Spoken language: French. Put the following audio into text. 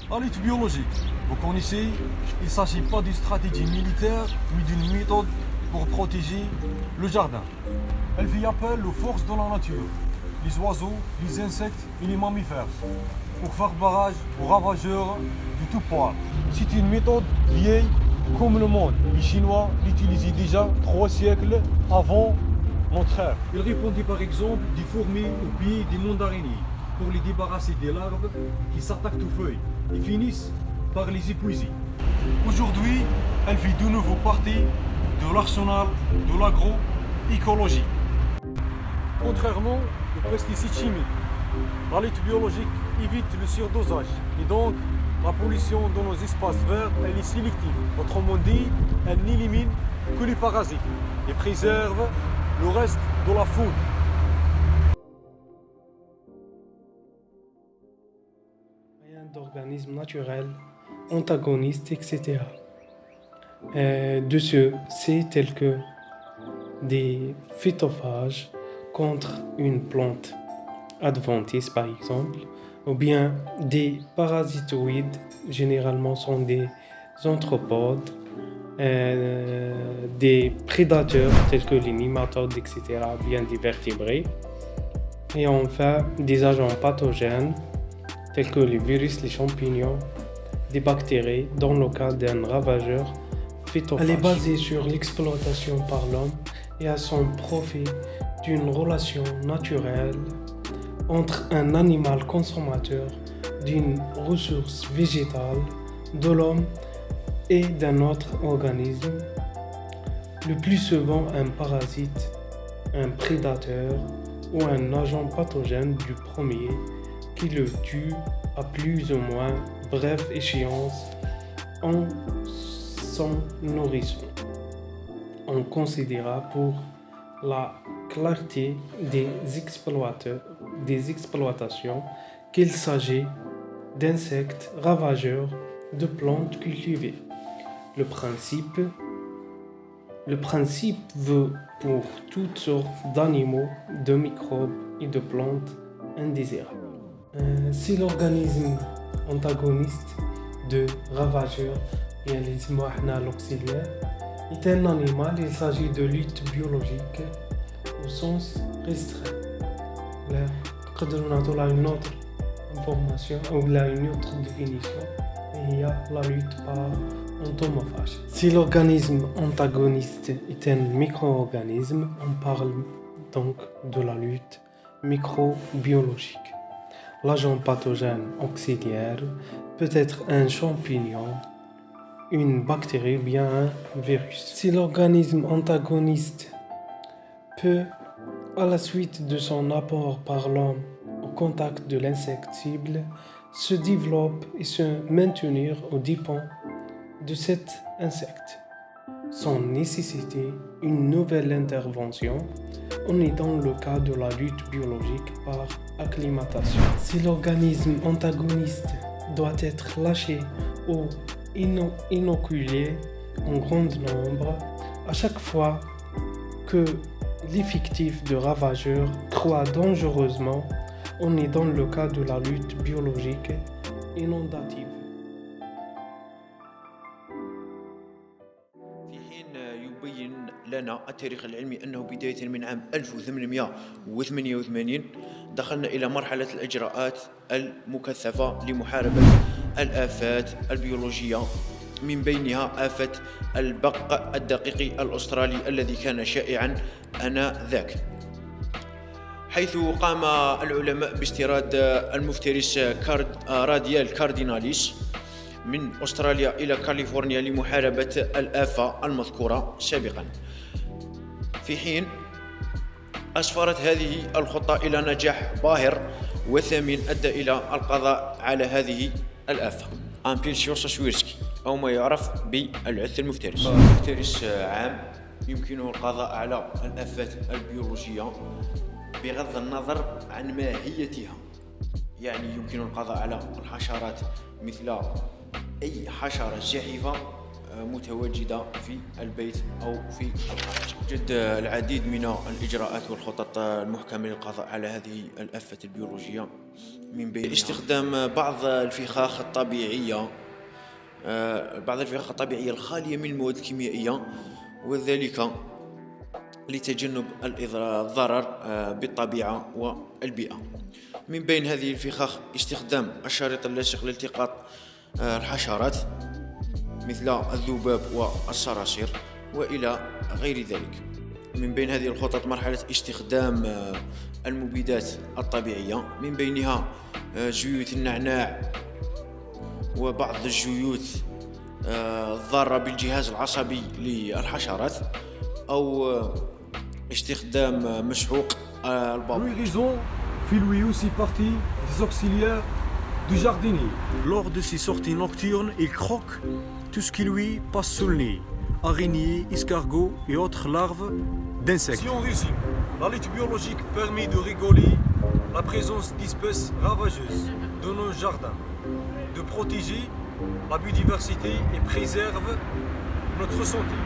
À lutte biologique, vous connaissez, il ne s'agit pas d'une stratégie militaire, mais d'une méthode pour protéger le jardin. Elle fait appel aux forces de la nature, les oiseaux, les insectes et les mammifères, pour faire barrage aux ravageurs de tout poil. C'est une méthode vieille comme le monde. Les Chinois l'utilisaient déjà 3 siècles avant notre ère. Ils répondaient par exemple des fourmis ou bien des mandarinis pour les débarrasser des larves qui s'attaquent aux feuilles et finissent par les épuiser. Aujourd'hui, elle fait de nouveau partie de l'arsenal de l'agroécologie. Contrairement aux pesticides chimiques, la lutte biologique évite le surdosage et donc la pollution dans nos espaces verts elle est sélective. Autrement dit, elle n'élimine que les parasites et préserve le reste de la faune. D'organismes naturels, antagonistes, etc. De ceux tels que des phytophages contre une plante adventice par exemple, ou bien des parasitoïdes, généralement sont des anthropodes, des prédateurs tels que les nématodes, etc., bien des vertébrés, et enfin des agents pathogènes tels que les virus, les champignons, des bactéries dans le cas d'un ravageur phytophage. Elle est basée sur l'exploitation par l'homme et à son profit d'une relation naturelle entre un animal consommateur d'une ressource végétale de l'homme et d'un autre organisme, le plus souvent un parasite, un prédateur ou un agent pathogène du premier qui le tue à plus ou moins brève échéance en s'en nourrissant. On considéra pour la clarté des exploitations qu'il s'agit d'insectes ravageurs de plantes cultivées. Le principe veut pour toutes sortes d'animaux, de microbes et de plantes indésirables. Si l'organisme antagoniste de ravageur, bien les l'auxiliaire, est un animal, il s'agit de lutte biologique au sens restreint. Là, on a une autre information ou là une autre définition, et il y a la lutte par entomophage. Si l'organisme antagoniste est un micro-organisme, on parle donc de la lutte microbiologique. L'agent pathogène auxiliaire peut être un champignon, une bactérie ou bien un virus. Si l'organisme antagoniste peut, à la suite de son apport par l'homme au contact de l'insecte cible, se développe et se maintenir aux dépens de cet insecte, sans nécessiter une nouvelle intervention. On est dans le cas de la lutte biologique par acclimatation. Si l'organisme antagoniste doit être lâché ou inoculé en grand nombre, à chaque fois que l'effectif de ravageurs croît dangereusement, on est dans le cas de la lutte biologique inondative. يبين لنا التاريخ العلمي أنه بداية من عام 1888 دخلنا إلى مرحلة الإجراءات المكثفة لمحاربة الآفات البيولوجية، من بينها آفة البق الدقيقي الأسترالي الذي كان شائعا آنذاك، حيث قام العلماء باستيراد المفترس راديال كارديناليس من أستراليا إلى كاليفورنيا لمحاربة الآفة المذكورة سابقا، في حين أسفرت هذه الخطة إلى نجاح باهر وثمين أدى إلى القضاء على هذه الآفة. أمبيلسيوس سويرسكي أو ما يعرف بالعث المفترس. المفترس عام يمكنه القضاء على الآفات البيولوجية بغض النظر عن ماهيتها، يعني يمكن القضاء على الحشرات مثل أي حشرة زاحفة متواجدة في البيت أو في الخارج. يوجد العديد من الإجراءات والخطط المحكمة للقضاء على هذه الآفة البيولوجية، من بين استخدام بعض الفخاخ الطبيعية الخالية من المواد الكيميائية، وذلك لتجنب الضرر بالطبيعة والبيئة. من بين هذه الفخاخ استخدام الشريط اللاصق لالتقاط الحشرات مثل الذباب والصراصير وإلى غير ذلك. من بين هذه الخطط مرحلة استخدام المبيدات الطبيعية، من بينها زيوت النعناع وبعض الزيوت الضارة بالجهاز العصبي للحشرات، أو استخدام مسحوق البابور. L'ouïrison fait lui aussi partie des auxiliaires du jardinier. Lors de ses sorties nocturnes, il croque tout ce qui lui passe sous le nez. Araignées, escargots et autres larves d'insectes. Si on résume, la lutte biologique permet de réguler la présence d'espèces ravageuses de nos jardins, de protéger la biodiversité et préserve notre santé.